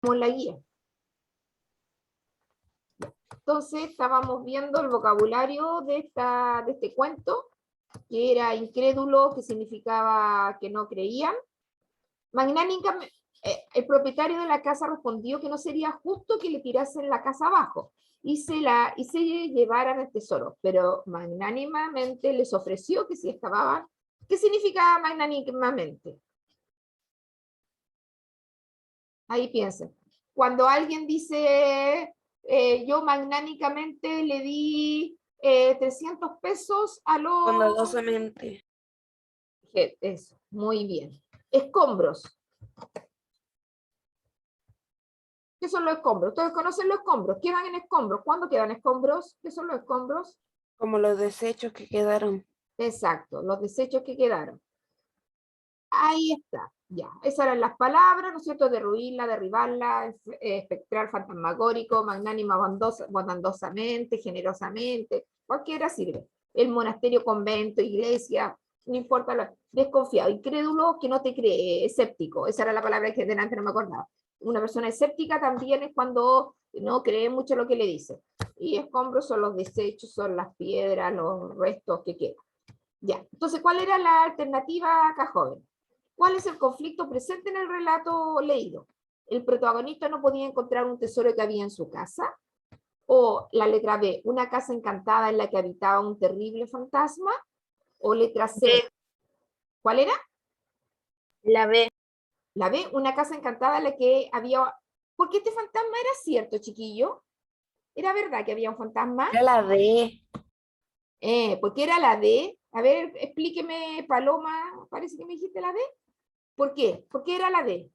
la guía. Entonces estábamos viendo el vocabulario de este cuento, que era incrédulo, que significaba que no creían. Magnánimamente, el propietario de la casa respondió que no sería justo que le tirasen la casa abajo y se llevaran el tesoro, pero magnánimamente les ofreció que si excavaban. ¿Qué significa magnánimamente? Ahí piensen. Cuando alguien dice, yo magnánicamente le di 300 pesos a los... Bondadosamente. Eso, muy bien. Escombros. ¿Qué son los escombros? Ustedes conocen los escombros. ¿Quedan en escombros? ¿Cuándo quedan escombros? ¿Qué son los escombros? Como los desechos que quedaron. Exacto, los desechos que quedaron. Ahí está, ya. Esas eran las palabras, ¿no es cierto? Derruirla, derribarla, espectral, fantasmagórico, magnánima, bondadosamente, generosamente, cualquiera sirve. El monasterio, convento, iglesia, no importa, desconfiado, incrédulo, que no te cree, escéptico, esa era la palabra que delante no me acordaba. Una persona escéptica también es cuando no cree mucho lo que le dice. Y escombros son los desechos, son las piedras, los restos que quedan. Ya, entonces, ¿cuál era la alternativa acá, joven? ¿Cuál es el conflicto presente en el relato leído? ¿El protagonista no podía encontrar un tesoro que había en su casa? ¿O la letra B, una casa encantada en la que habitaba un terrible fantasma? ¿O letra C, cuál era? La B. La B, una casa encantada en la que había... Porque este fantasma era cierto, chiquillo. ¿Era verdad que había un fantasma? Era la D. ¿Por qué era la D? A ver, explíqueme, Paloma, parece que me dijiste la D. ¿Por qué? ¿Por qué era la D?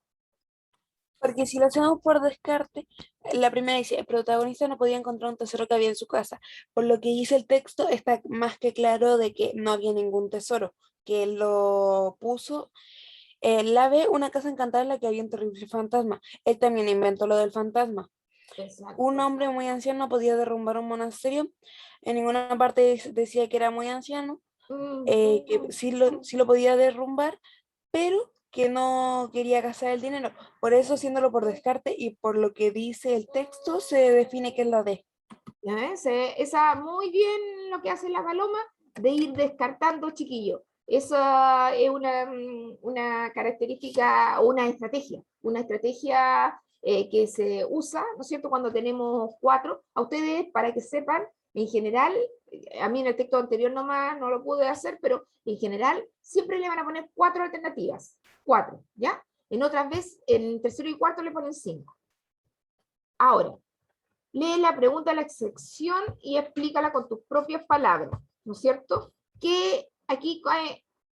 Porque si lo hacemos por descarte, la primera dice, el protagonista no podía encontrar un tesoro que había en su casa. Por lo que dice el texto, está más que claro de que no había ningún tesoro, que él lo puso. La B, una casa encantada en la que había un terrible fantasma. Él también inventó lo del fantasma. Un Exacto. hombre muy anciano podía derrumbar un monasterio. En ninguna parte decía que era muy anciano, que sí lo podía derrumbar, pero que no quería gastar el dinero. Por eso, haciéndolo por descarte y por lo que dice el texto, se define que es la D. ¿Ya ves? Esa muy bien lo que hace la paloma de ir descartando, chiquillo. Esa es una característica, una estrategia que se usa, ¿no es cierto?, cuando tenemos cuatro. A ustedes, para que sepan, en general, a mí en el texto anterior nomás no lo pude hacer, pero en general siempre le van a poner cuatro alternativas. Cuatro, ¿ya? En otras veces, en tercero y cuarto le ponen cinco. Ahora, lee la pregunta de la sección y explícala con tus propias palabras, ¿no es cierto? ¿Qué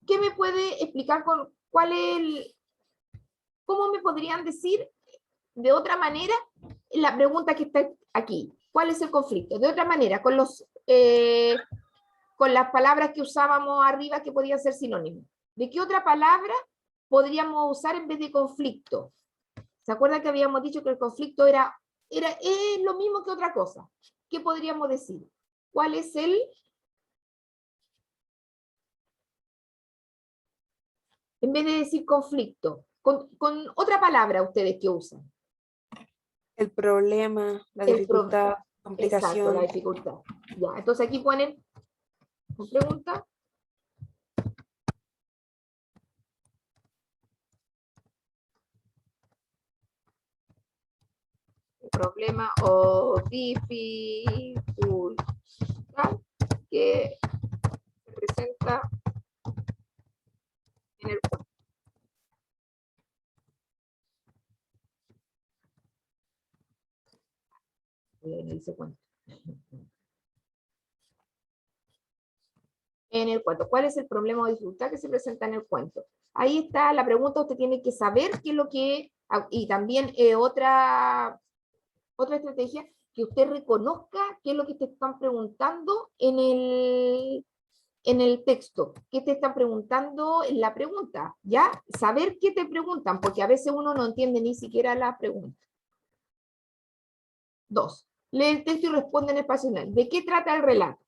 me puede explicar con cuál es cómo me podrían decir de otra manera la pregunta que está aquí? ¿Cuál es el conflicto? De otra manera, con las palabras que usábamos arriba que podían ser sinónimos. ¿De qué otra palabra podríamos usar en vez de conflicto? ¿Se acuerdan que habíamos dicho que el conflicto es lo mismo que otra cosa? ¿Qué podríamos decir? ¿Cuál es en vez de decir conflicto, con otra palabra ustedes que usan? El problema, la El pro, dificultad, exacto, la complicación. dificultad. Ya, entonces aquí ponen pregunta, problema o dificultad que se presenta en el cuento. En el cuento. ¿Cuál es el problema o dificultad que se presenta en el cuento? Ahí está la pregunta, usted tiene que saber qué es lo que, y también otra estrategia, que usted reconozca qué es lo que te están preguntando en el texto, qué te están preguntando en la pregunta, ¿ya? Saber qué te preguntan, porque a veces uno no entiende ni siquiera la pregunta. 2. Lee el texto y responde en espacio. ¿De qué trata el relato?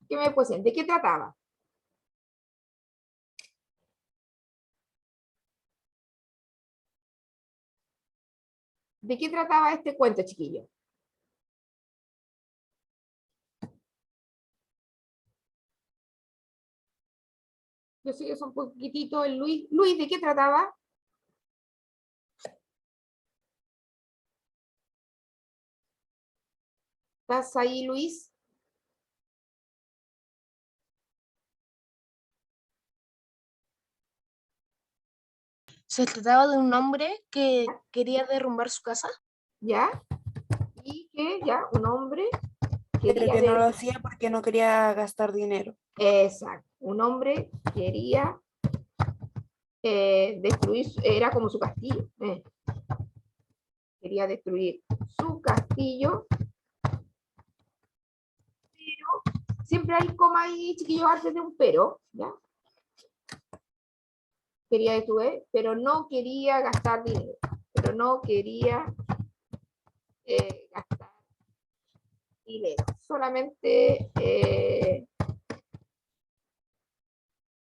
¿Qué me puede decir? ¿De qué trataba? ¿De qué trataba este cuento, chiquillo? Yo sé que son un poquitito el Luis. Luis, ¿de qué trataba? ¿Estás ahí, Luis? Se trataba de un hombre que quería derrumbar su casa. ¿Ya? Y que ya un hombre Pero quería... que no lo hacía porque no quería gastar dinero. Exacto. Un hombre quería destruir, era como su castillo. Quería destruir su castillo. Pero siempre hay coma ahí, chiquillos, antes de un pero, ¿ya? Quería destruir, pero no quería gastar dinero. Pero no quería gastar dinero. Solamente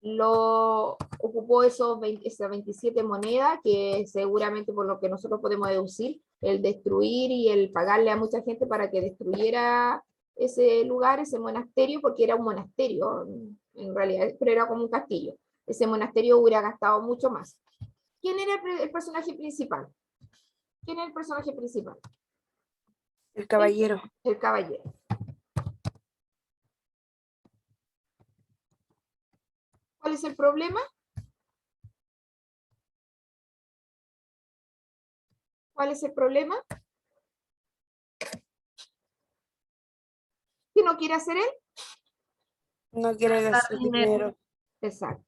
lo ocupó esas 27 monedas, que seguramente por lo que nosotros podemos deducir, el destruir y el pagarle a mucha gente para que destruyera ese lugar, ese monasterio, porque era un monasterio en realidad, pero era como un castillo. Ese monasterio hubiera gastado mucho más. ¿Quién era el personaje principal? ¿Quién es el personaje principal? El caballero. El caballero. ¿Cuál es el problema? ¿Cuál es el problema? ¿Qué no quiere hacer él? No quiere gastar dinero. Exacto.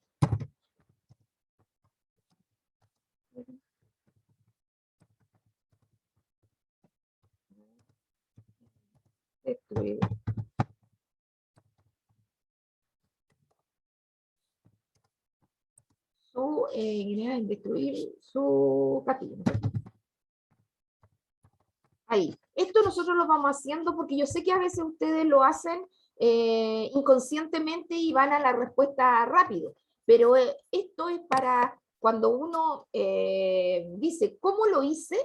Destruir. Destruir su castillo. Ahí. Esto nosotros lo vamos haciendo porque yo sé que a veces ustedes lo hacen inconscientemente y van a la respuesta rápido, pero esto es para cuando uno dice, ¿cómo lo hice?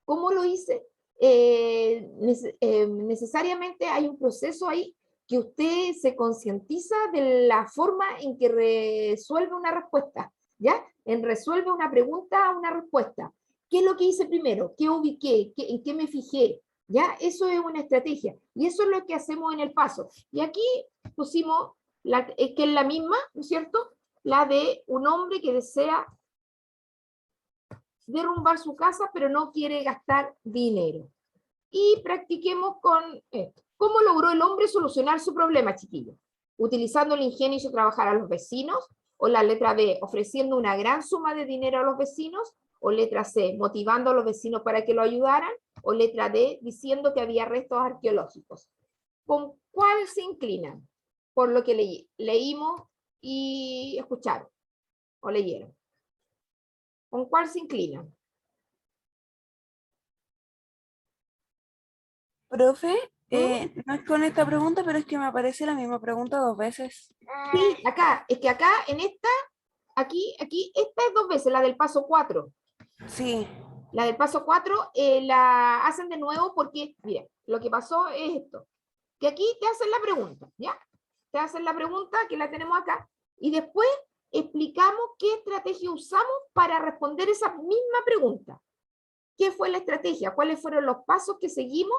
¿Cómo lo hice? Necesariamente hay un proceso ahí que usted se concientiza de la forma en que resuelve una respuesta, ¿ya? En resuelve una pregunta, una respuesta. ¿Qué es lo que hice primero? ¿Qué ubiqué? ¿En qué me fijé? ¿Ya? Eso es una estrategia. Y eso es lo que hacemos en el paso. Y aquí pusimos, que es la misma, ¿no es cierto? La de un hombre que desea derrumbar su casa, pero no quiere gastar dinero. Y practiquemos con esto. ¿Cómo logró el hombre solucionar su problema, chiquillos? Utilizando el ingenio y hizo trabajar a los vecinos. O la letra B, ofreciendo una gran suma de dinero a los vecinos. O letra C, motivando a los vecinos para que lo ayudaran. O letra D, diciendo que había restos arqueológicos. ¿Con cuál se inclinan? Por lo que leímos y escucharon o leyeron. ¿Con cuál se inclinan? Profe, no es con esta pregunta, pero es que me aparece la misma pregunta 2 veces. Sí, acá, es que acá, en esta, aquí, esta es 2 veces, la del paso 4. Sí. La del paso 4 la hacen de nuevo porque, mira, lo que pasó es esto, que aquí te hacen la pregunta, ¿ya? Te hacen la pregunta, que la tenemos acá, y después explicamos qué estrategia usamos para responder esa misma pregunta. ¿Qué fue la estrategia? ¿Cuáles fueron los pasos que seguimos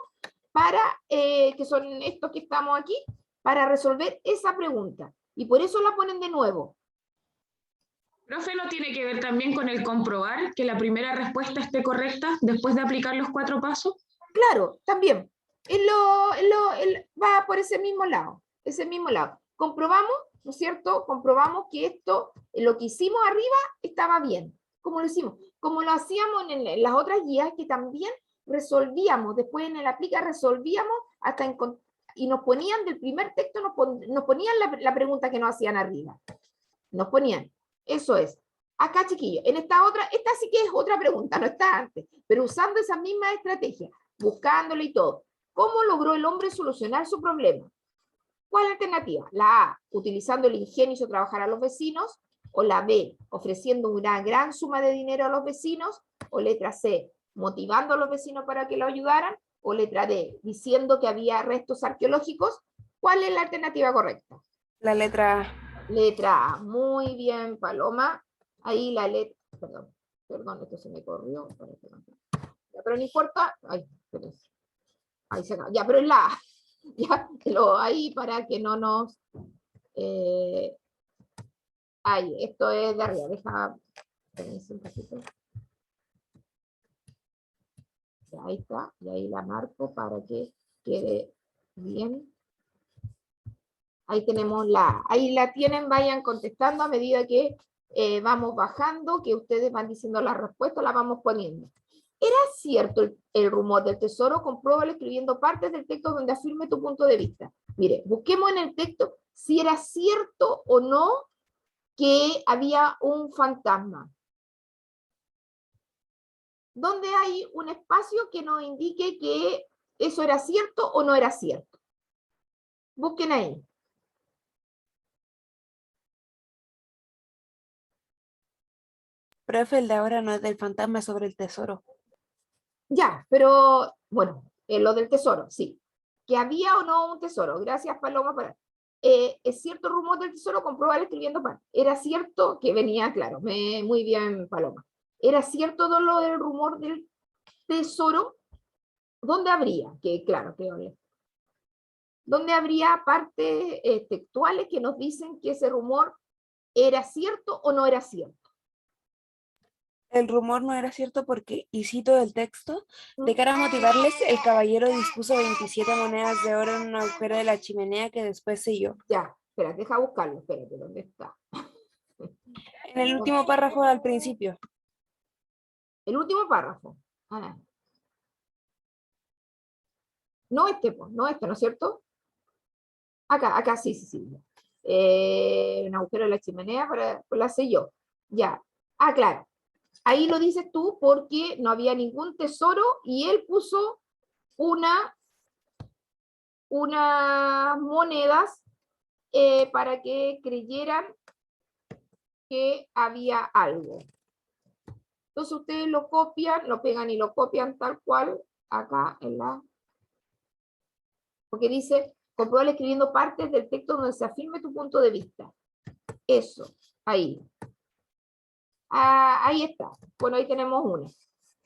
para, que son estos que estamos aquí, para resolver esa pregunta? Y por eso la ponen de nuevo. Profe, ¿no tiene que ver también con el comprobar que la primera respuesta esté correcta después de aplicar los 4 pasos? Claro, también. Va por ese mismo lado. Ese mismo lado. Comprobamos, ¿no es cierto? Comprobamos que esto, lo que hicimos arriba, estaba bien. ¿Cómo lo hicimos? Como lo hacíamos en las otras guías, que también resolvíamos, después en el aplica resolvíamos hasta y nos ponían del primer texto, nos ponían la pregunta que nos hacían arriba. Nos ponían. Eso es. Acá, chiquillos, en esta sí que es otra pregunta, no está antes, pero usando esa misma estrategia, buscándole y todo. ¿Cómo logró el hombre solucionar su problema? ¿Cuál alternativa? La A, utilizando el ingenio hizo trabajar a los vecinos, o la B, ofreciendo una gran suma de dinero a los vecinos, o letra C, motivando a los vecinos para que lo ayudaran, o letra D, diciendo que había restos arqueológicos. ¿Cuál es la alternativa correcta? La letra A. Letra A. Muy bien, Paloma. Ahí la letra, perdón, esto se me corrió. Ya, pero no importa. Ay, espérense. Ahí se acabó. Ya, pero es la A. Ya, ahí para que no nos... ahí, esto es de arriba. Deja... Espérense un poquito. Ya, ahí está. Y ahí la marco para que quede bien. Ahí tenemos ahí la tienen, vayan contestando a medida que vamos bajando, que ustedes van diciendo la respuesta, la vamos poniendo. ¿Era cierto el rumor del tesoro? Compruébalo escribiendo partes del texto donde afirme tu punto de vista. Mire, busquemos en el texto si era cierto o no que había un fantasma. ¿Dónde hay un espacio que nos indique que eso era cierto o no era cierto? Busquen ahí. Profe, el de ahora no es del fantasma, sobre el tesoro. Ya, pero bueno, lo del tesoro, sí. ¿Que había o no un tesoro? Gracias, Paloma. ¿Es cierto el rumor del tesoro? Comprobar escribiendo. Era cierto que venía, claro. Muy bien, Paloma. ¿Era cierto todo lo del rumor del tesoro? ¿Dónde habría? Que claro, ¿dónde habría partes textuales que nos dicen que ese rumor era cierto o no era cierto? El rumor no era cierto porque, y cito el texto, de cara a motivarles, el caballero dispuso 27 monedas de oro en un agujero de la chimenea que después selló. Ya, espera, deja buscarlo, espérate, ¿dónde está? En el último párrafo al principio. El último párrafo. No este, pues, no este, ¿no es cierto? Acá, sí. Un agujero de la chimenea pues la selló. Ya. Claro. Ahí lo dices tú porque no había ningún tesoro y él puso unas monedas para que creyeran que había algo. Entonces ustedes lo copian, lo pegan y lo copian tal cual acá en la... Porque dice, compruébalo escribiendo partes del texto donde se afirme tu punto de vista. Eso, ahí. Ahí está. Bueno, ahí tenemos una.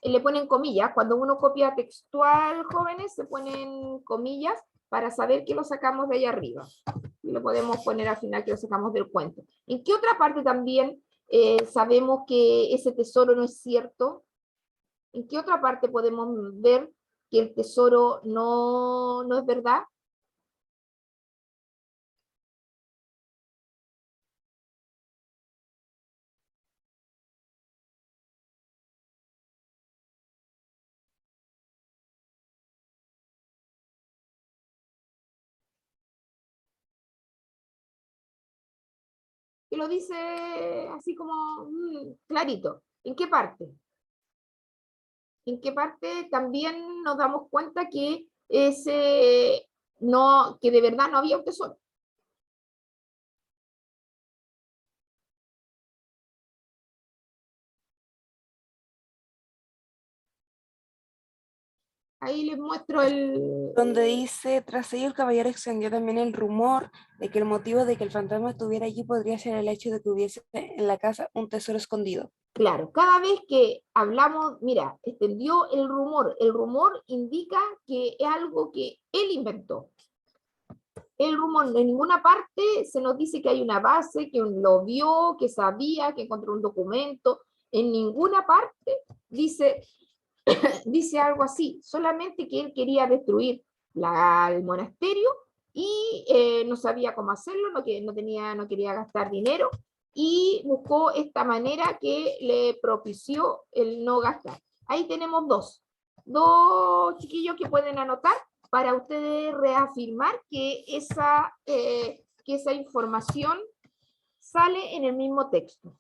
Le ponen comillas. Cuando uno copia textual, jóvenes, se ponen comillas para saber que lo sacamos de ahí arriba. Y lo podemos poner al final que lo sacamos del cuento. ¿En qué otra parte también sabemos que ese tesoro no es cierto? ¿En qué otra parte podemos ver que el tesoro no es verdad? Que lo dice así como clarito. ¿En qué parte? ¿En qué parte también nos damos cuenta que que de verdad no había un tesoro? Ahí les muestro Donde dice, tras ello el caballero extendió también el rumor de que el motivo de que el fantasma estuviera allí podría ser el hecho de que hubiese en la casa un tesoro escondido. Claro, cada vez que hablamos, mira, extendió el rumor indica que es algo que él inventó. El rumor, en ninguna parte se nos dice que hay una base, que lo vio, que sabía, que encontró un documento, en ninguna parte dice algo así, solamente que él quería destruir el monasterio y no sabía cómo hacerlo, no quería gastar dinero y buscó esta manera que le propició el no gastar. Ahí tenemos dos chiquillos que pueden anotar para ustedes reafirmar que esa información sale en el mismo texto.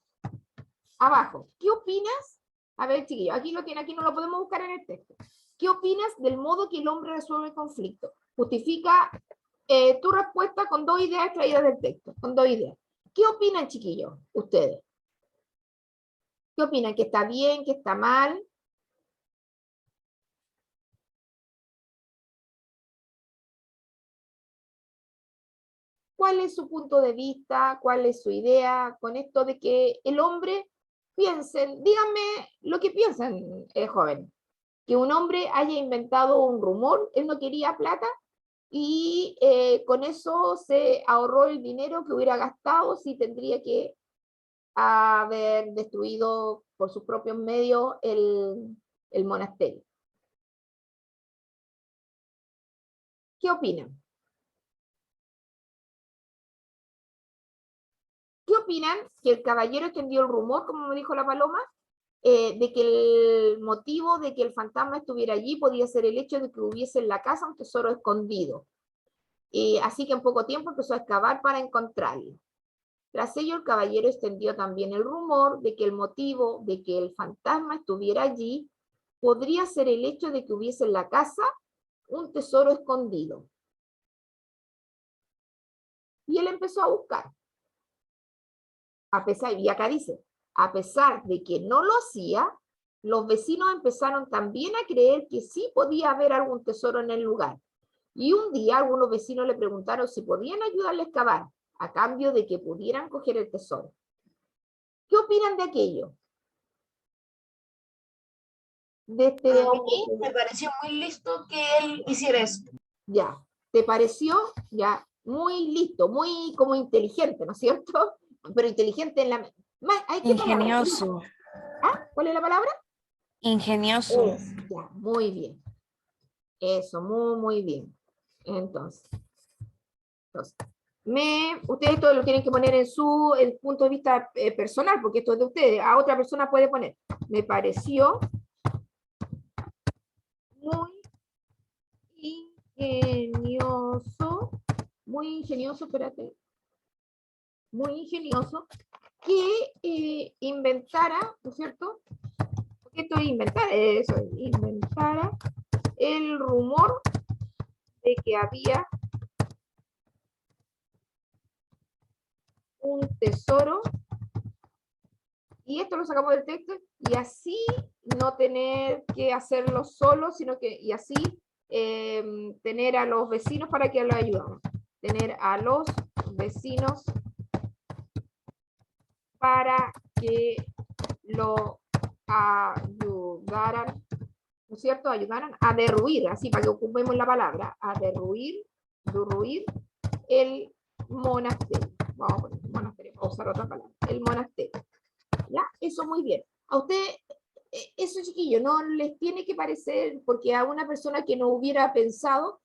Abajo, ¿qué opinas? A ver, chiquillos, aquí lo tiene, aquí no lo podemos buscar en el texto. ¿Qué opinas del modo que el hombre resuelve el conflicto? Justifica tu respuesta con 2 ideas extraídas del texto, con 2 ideas. ¿Qué opinan, chiquillos, ustedes? ¿Qué opinan? ¿Que está bien, que está mal? cuál es su punto de vista, cuál es su idea con esto de que el hombre piensen, díganme lo que piensan, joven, que un hombre haya inventado un rumor, él no quería plata, y con eso se ahorró el dinero que hubiera gastado si tendría que haber destruido por sus propios medios el monasterio. ¿Qué opinan? ¿Qué opinan que el caballero extendió el rumor, como me dijo la paloma, de que el motivo de que el fantasma estuviera allí podía ser el hecho de que hubiese en la casa un tesoro escondido? Así que en poco tiempo empezó a excavar para encontrarlo. Tras ello, el caballero extendió también el rumor de que el motivo de que el fantasma estuviera allí podría ser el hecho de que hubiese en la casa un tesoro escondido. Y él empezó a buscar. Y acá dice, a pesar de que no lo hacía, los vecinos empezaron también a creer que sí podía haber algún tesoro en el lugar. Y un día algunos vecinos le preguntaron si podían ayudarle a excavar, a cambio de que pudieran coger el tesoro. ¿Qué opinan de aquello? De este A hombre mí que- me pareció muy listo que él hiciera eso. Ya, ¿te pareció? Ya, muy listo, muy como inteligente, ¿no es cierto? Pero inteligente en la... ¿Qué palabra? Ingenioso. ¿Ah? ¿Cuál es la palabra? Ingenioso. Ya, muy bien. Eso, muy, muy bien. Entonces, ustedes todo lo tienen que poner en su punto de vista personal, porque esto es de ustedes. A otra persona puede poner, me pareció muy ingenioso, espérate, muy ingenioso, que inventara, ¿no es cierto? Porque esto es inventar, eso, inventara el rumor de que había un tesoro, y esto lo sacamos del texto, y así no tener que hacerlo solo, sino que, y así tener a los vecinos para que lo ayuden. Tener a los vecinos para que lo ayudaran, ¿no es cierto? Ayudaran a derruir, así para que ocupemos la palabra, a derruir el monasterio. Vamos a poner monasterio, vamos a usar otra palabra, el monasterio. ¿Ya? Eso muy bien. A usted, eso chiquillo, no les tiene que parecer, porque a una persona que no hubiera pensado,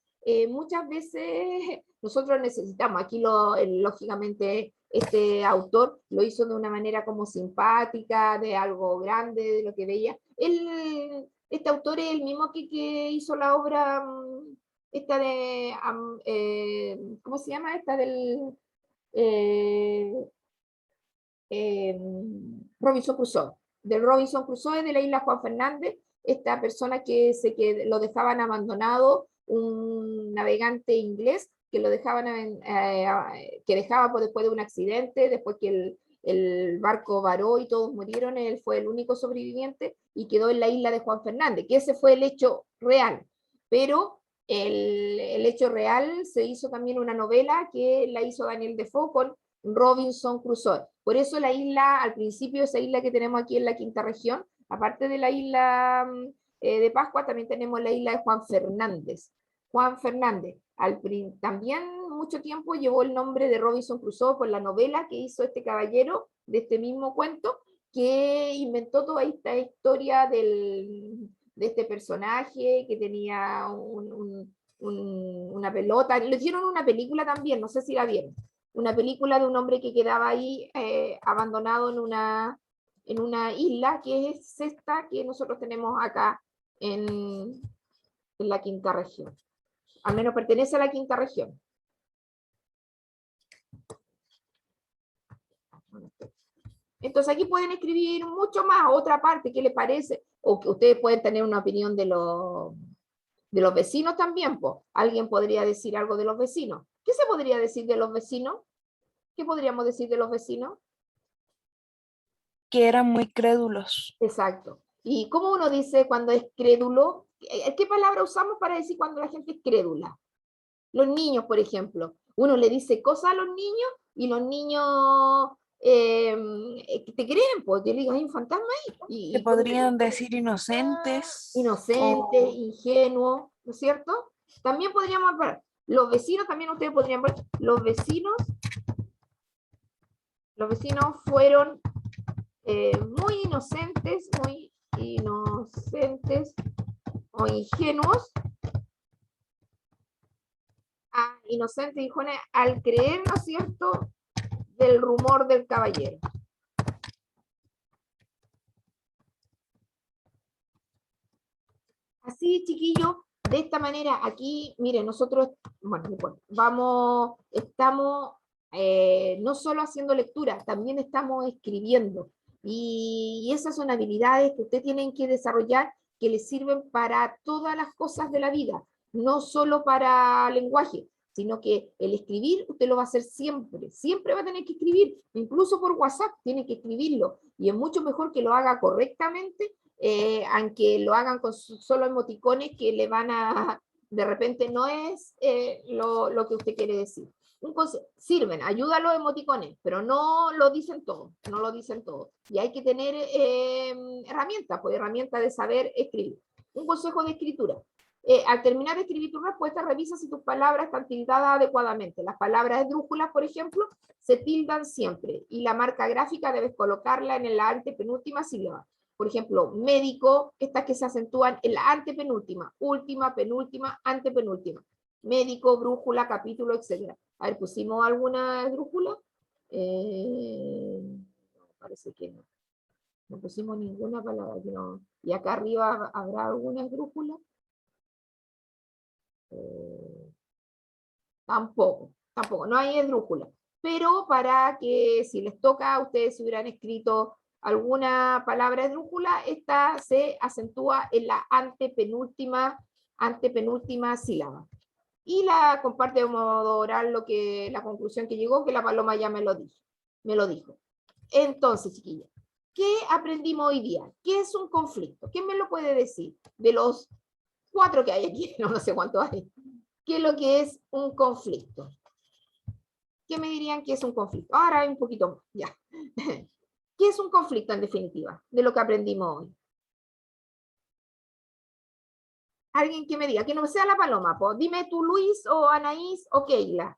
muchas veces nosotros necesitamos, aquí lógicamente este autor lo hizo de una manera como simpática, de algo grande, de lo que veía. Este autor es el mismo que hizo la obra, esta de, ¿cómo se llama? Esta del... Robinson Crusoe, del Robinson Crusoe de la isla Juan Fernández, esta persona que lo dejaban abandonado, un navegante inglés que lo dejaban, que dejaba después de un accidente, después que el barco varó y todos murieron, él fue el único sobreviviente y quedó en la isla de Juan Fernández, que ese fue el hecho real, pero el hecho real se hizo también una novela que la hizo Daniel Defoe con Robinson Crusoe. Por eso la isla, al principio, esa isla que tenemos aquí en la quinta región, aparte de la isla de Pascua, también tenemos la isla de Juan Fernández. Juan Fernández, también mucho tiempo llevó el nombre de Robinson Crusoe por la novela que hizo este caballero de este mismo cuento, que inventó toda esta historia de este personaje que tenía una pelota. Le hicieron una película también, no sé si la vieron. Una película de un hombre que quedaba ahí abandonado en una isla, que es esta que nosotros tenemos acá en la quinta región. Al menos pertenece a la quinta región. Entonces aquí pueden escribir mucho más, otra parte, ¿qué les parece? O que ustedes pueden tener una opinión de los vecinos también, pues. Alguien podría decir algo de los vecinos. ¿Qué se podría decir de los vecinos? ¿Qué podríamos decir de los vecinos? Que eran muy crédulos. Exacto. ¿Y cómo uno dice cuando es crédulo? ¿Qué palabra usamos para decir cuando la gente es crédula? Los niños, por ejemplo. Uno le dice cosas a los niños y los niños te creen, pues yo le digo, hay un fantasma ahí. Se podrían decir inocentes. Inocente, o- ingenuo, ¿no es cierto? También podríamos ver, los vecinos, también ustedes podrían ver, los vecinos fueron muy inocentes o ingenuos, inocentes y ingenuos al creer, ¿no es cierto?, del rumor del caballero. Así, chiquillos, de esta manera, aquí, miren, nosotros, bueno, estamos no solo haciendo lectura, también estamos escribiendo. Y esas son habilidades que ustedes tienen que desarrollar que les sirven para todas las cosas de la vida, no solo para lenguaje, sino que el escribir usted lo va a hacer siempre, siempre va a tener que escribir, incluso por WhatsApp tiene que escribirlo, y es mucho mejor que lo haga correctamente, aunque lo hagan con solo emoticones que le van a, de repente no es lo que usted quiere decir. Sirven, ayuda a los emoticones, pero no lo dicen todo, no lo dicen todo. Y hay que tener herramientas, pues herramientas de saber escribir. Un consejo de escritura. Al terminar de escribir tu respuesta, revisa si tus palabras están tildadas adecuadamente. Las palabras esdrújulas, por ejemplo, se tildan siempre, y la marca gráfica debes colocarla en la antepenúltima sílaba. Por ejemplo, médico, estas que se acentúan en la antepenúltima, última, penúltima, antepenúltima. Médico, brújula, capítulo, etc. A ver, ¿pusimos alguna esdrújula? Parece que no. No pusimos ninguna palabra. No. ¿Y acá arriba habrá alguna esdrújula? Tampoco, no hay esdrújula. Pero para que si les toca a ustedes si hubieran escrito alguna palabra esdrújula, esta se acentúa en la antepenúltima sílaba. Y la comparte de modo oral la conclusión que llegó, que la Paloma ya me lo dijo. Entonces, chiquillos, ¿qué aprendimos hoy día? ¿Qué es un conflicto? ¿Quién me lo puede decir? De los 4 que hay aquí, no sé cuántos hay. ¿Qué es lo que es un conflicto? ¿Qué me dirían que es un conflicto? Ahora hay un poquito más, ya. ¿Qué es un conflicto en definitiva de lo que aprendimos hoy? Alguien que me diga, que no sea la Paloma, pues dime tú, Luis, o Anaís, o Keila.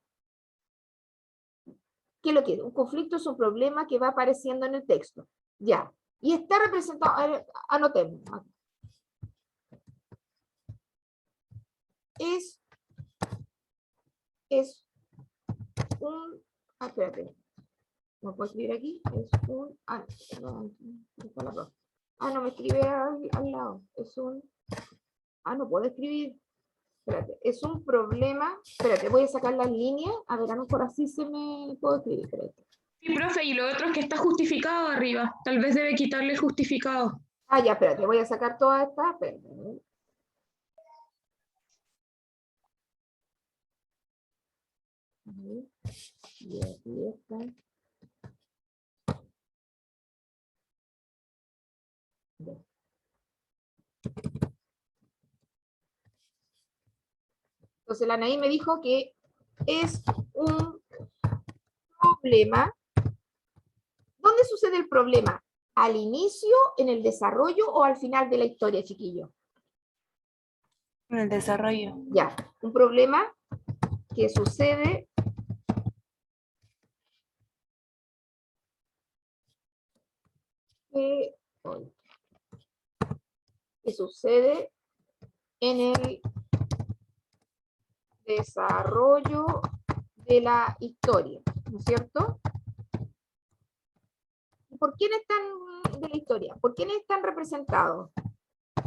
¿Qué es lo que es? Un conflicto es un problema que va apareciendo en el texto. Ya. Y está representado, anotemos. Es un, espérate, ¿no puedo escribir aquí? Es un, no me escribe al lado. Es un, no puedo escribir. Espérate, es un problema. Espérate, voy a sacar las líneas. A ver, a lo mejor así se me puedo escribir. Espérate. Sí, profe, y lo otro es que está justificado arriba. Tal vez debe quitarle justificado. Ya, espérate, voy a sacar todas estas. Espérate. Y aquí está. Ya. Entonces la Anaí me dijo que es un problema. ¿Dónde sucede el problema? ¿Al inicio, en el desarrollo o al final de la historia, chiquillo? En el desarrollo. Ya, un problema que sucede en el desarrollo de la historia, ¿no es cierto? ¿Por quiénes están de la historia? ¿Por quiénes están representados?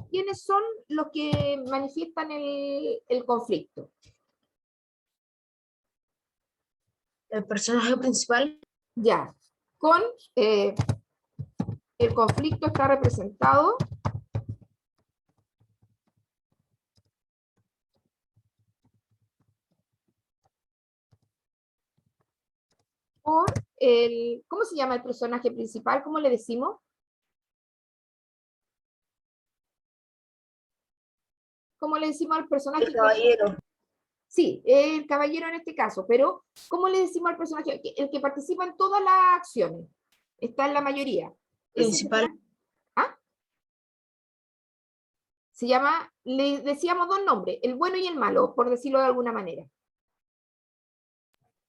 ¿Quiénes son los que manifiestan el conflicto? El personaje principal. Ya, con el conflicto está representado por ¿cómo se llama el personaje principal? ¿Cómo le decimos? ¿Cómo le decimos al personaje? El caballero. Sí, el caballero en este caso, pero ¿cómo le decimos al personaje? El que participa en todas las acciones, está en la mayoría. Ese Principal. sería- ¿Ah? Se llama, le decíamos dos nombres, el bueno y el malo, por decirlo de alguna manera.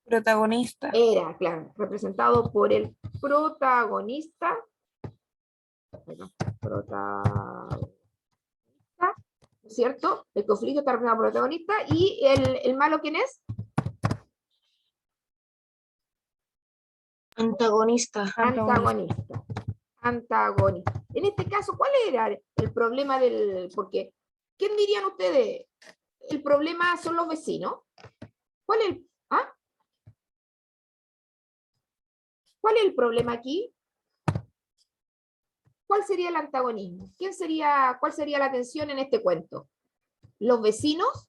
Protagonista. Era, claro, representado por el protagonista. Bueno, protagonista, ¿cierto? El conflicto está representado por el protagonista. ¿Y el malo quién es? Antagonista. Antagonista. Antagonista. En este caso, ¿cuál era el problema del...? Porque, ¿quién dirían ustedes? El problema son los vecinos. ¿Cuál es el, ¿ah? ¿Cuál es el problema aquí? ¿Cuál sería el antagonismo? ¿Cuál sería la tensión en este cuento? ¿Los vecinos?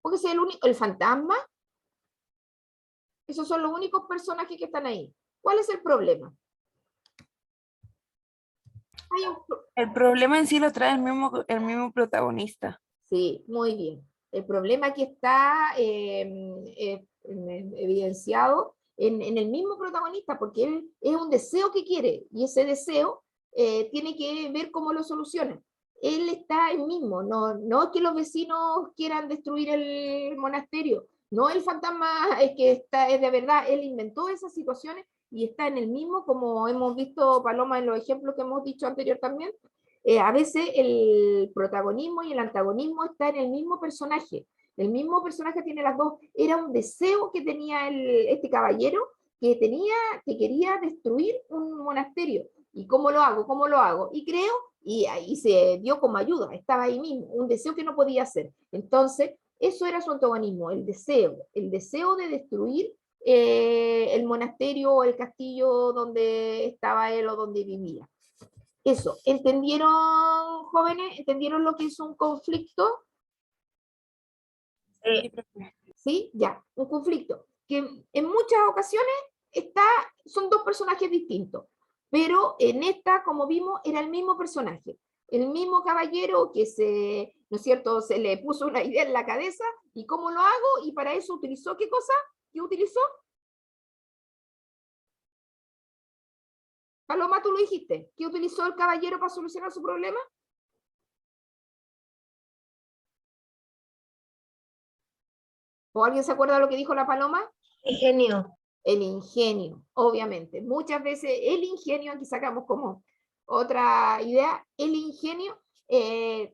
Porque es el fantasma. Esos son los únicos personajes que están ahí. ¿Cuál es el problema? Hay un, El problema en sí lo trae el mismo protagonista. sí, muy bien. El problema aquí está evidenciado en el mismo protagonista, porque él es un deseo que quiere, y ese deseo tiene que ver cómo lo soluciona. Él está el mismo, no es que los vecinos quieran destruir el monasterio, no el fantasma es que es de verdad, él inventó esas situaciones y está en el mismo, como hemos visto, Paloma, en los ejemplos que hemos dicho anterior también. A veces el protagonismo y el antagonismo está en el mismo personaje. El mismo personaje tiene las dos. Era un deseo que tenía este caballero que quería destruir un monasterio. ¿Y cómo lo hago? ¿Cómo lo hago? Y creo, y ahí se dio como ayuda, estaba ahí mismo, un deseo que no podía hacer. Entonces, eso era su antagonismo, el deseo de destruir el monasterio o el castillo donde estaba él o donde vivía. Eso, ¿entendieron, jóvenes? ¿Entendieron lo que es un conflicto? ¿Sí? Ya, un conflicto. Que en muchas ocasiones son dos personajes distintos, pero en esta, como vimos, era el mismo personaje, el mismo caballero que ¿no es cierto?, se le puso una idea en la cabeza, y cómo lo hago, y para eso utilizó, ¿qué cosa? ¿Qué utilizó? Paloma, tú lo dijiste. ¿Qué utilizó el caballero para solucionar su problema? ¿O alguien se acuerda de lo que dijo la paloma? Ingenio. El ingenio, obviamente. Muchas veces el ingenio, aquí sacamos como otra idea, el ingenio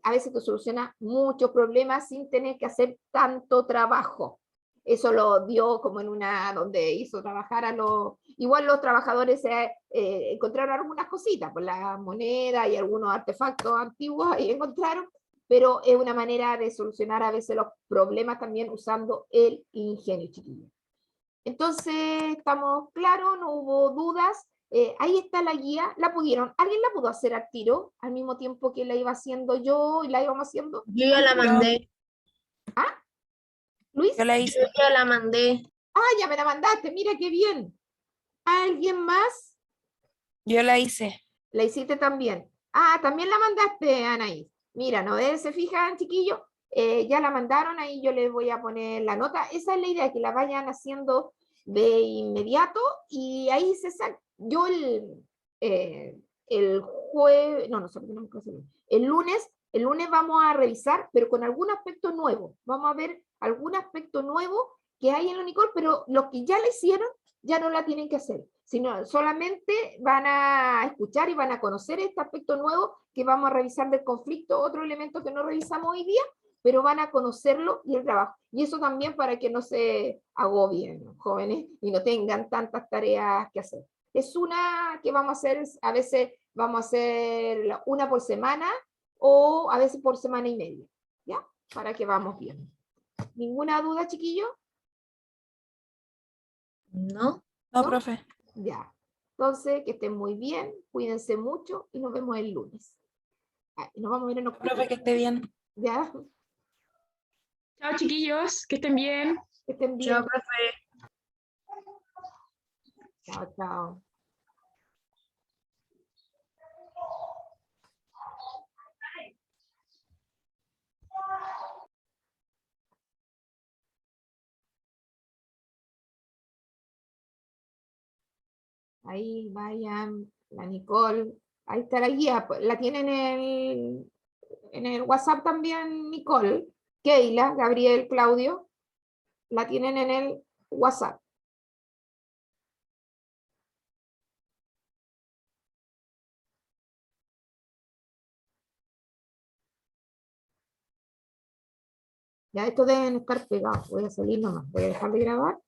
a veces te soluciona muchos problemas sin tener que hacer tanto trabajo. Eso lo dio como en una, donde hizo trabajar a los, igual los trabajadores encontraron algunas cositas, por la moneda y algunos artefactos antiguos ahí encontraron, pero es una manera de solucionar a veces los problemas también usando el ingenio, chiquillos. Entonces, estamos claros, no hubo dudas. Ahí está la guía, ¿alguien la pudo hacer al tiro al mismo tiempo que la iba haciendo yo y la íbamos haciendo? Yo ya la mandé. ¿Luis? Yo la Yo hice. ya la mandé. Ah, ya me la mandaste, mira qué bien. ¿Alguien más? Yo la hice. La hiciste también. Ah, también la mandaste, Anaís. Mira, ¿no ves? ¿Se fijan, chiquillos? Ya la mandaron, ahí yo les voy a poner la nota. Esa es la idea, que la vayan haciendo de inmediato y ahí se saca. Yo el jueves, no, nosotros tenemos que hacerlo. El lunes vamos a revisar, pero con algún aspecto nuevo. Vamos a ver algún aspecto nuevo que hay en la Unicol, pero los que ya la hicieron ya no la tienen que hacer, sino solamente van a escuchar y van a conocer este aspecto nuevo que vamos a revisar del conflicto, otro elemento que no revisamos hoy día, pero van a conocerlo y el trabajo. Y eso también para que no se agobien, ¿no?, jóvenes, y no tengan tantas tareas que hacer. Es una que vamos a hacer, a veces vamos a hacer una por semana o a veces por semana y media, ¿ya? Para que vamos bien. ¿Ninguna duda, chiquillos? ¿No? No, ¿No? profe. Ya. Entonces, que estén muy bien, cuídense mucho y nos vemos el lunes. Nos vamos a ver en octubre. Profe, que esté bien. Ya, Chao, chiquillos, que estén bien. que estén bien. Chao, profe. Chao, chao. Ahí vayan, la Nicole. Ahí está la guía. La tienen en el WhatsApp también, Nicole, Keila, Gabriel, Claudio. La tienen en el WhatsApp. Ya estos deben estar pegados. Voy a salir nomás. Voy a dejar de grabar.